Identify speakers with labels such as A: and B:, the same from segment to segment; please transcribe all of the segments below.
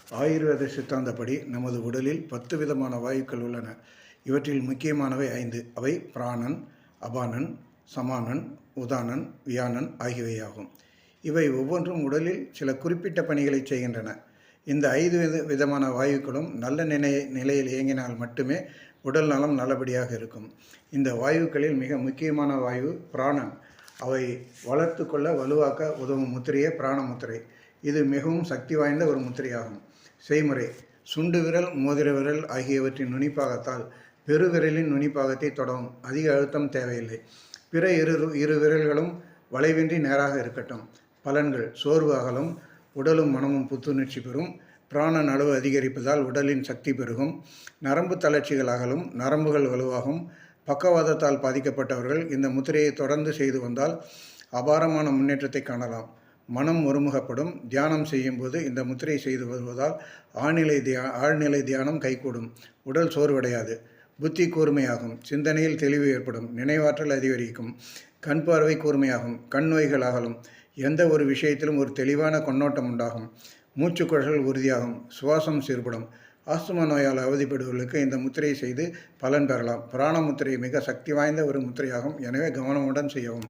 A: ஆயுர்வேத சித்தாந்தப்படி நமது உடலில் 10 விதமான வாயுக்கள் உள்ளன. இவற்றில் முக்கியமானவை 5. அவை பிராணன், அபானன், சமானன், உதானன், வியானன் ஆகியவையாகும். இவை ஒவ்வொன்றும் உடலில் சில குறிப்பிட்ட பணிகளை செய்கின்றன. இந்த 5 விதமான வாயுக்களும் நல்ல நிலையில் இயங்கினால் மட்டுமே உடல் நலம் நல்லபடியாக இருக்கும். இந்த வாயுக்களில் மிக முக்கியமான வாயு பிராணன். அவை வளர்த்து கொள்ள வலுவாக்க உதவும் முத்திரையே பிராண முத்திரை. இது மிகவும் சக்தி வாய்ந்த ஒரு முத்திரையாகும். செய்முறை: சுண்டு விரல், மோதிர விரல் ஆகியவற்றின் நுனிப்பாகத்தால் பெருவிரலின் நுனிப்பாகத்தை தொடவும். அதிக அழுத்தம் தேவையில்லை. பிற இரு விரல்களும் வளைவின்றி நேராக இருக்கட்டும். பலன்கள்: சோர்வு அகலும், உடலும் மனமும் புத்துணர்ச்சி பெறும், பிராணன் அளவு அதிகரிப்பதால் உடலின் சக்தி பெருகும், நரம்பு தளர்ச்சிகள் அகலும், நரம்புகள் வலுவாகும். பக்கவாதத்தால் பாதிக்கப்பட்டவர்கள் இந்த முத்திரையை தொடர்ந்து செய்து வந்தால் அபாரமான முன்னேற்றத்தை காணலாம். மனம் ஒருமுகப்படும். தியானம் செய்யும் போது இந்த முத்திரை செய்து வருவதால் ஆழ்நிலை தியானம் கைகூடும். உடல் சோர்வடையாது. புத்தி கூர்மையாகும். சிந்தனையில் தெளிவு ஏற்படும். நினைவாற்றல் அதிகரிக்கும். கண் பார்வை கூர்மையாகும். கண் நோய்கள் அகலும். எந்த ஒரு விஷயத்திலும் ஒரு தெளிவான கண்ணோட்டம் உண்டாகும். மூச்சுக்குழல்கள் உறுதியாகும். சுவாசம் சீர்படும். ஆஸ்துமா நோயால் அவதிப்படுவர்களுக்கு இந்த முத்திரையை செய்து பலன் பெறலாம். பிராண முத்திரை மிக சக்தி வாய்ந்த ஒரு முத்திரையாகும். எனவே கவனமுடன் செய்யவும்.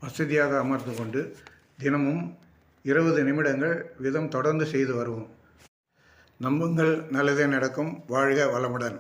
A: வசதியாக அமர்ந்து கொண்டு தினமும் 20 நிமிடங்கள் வீதம் தொடர்ந்து செய்து வருவோம். நம்புங்கள், நல்லதே நடக்கும். வாழ்க வளமுடன்.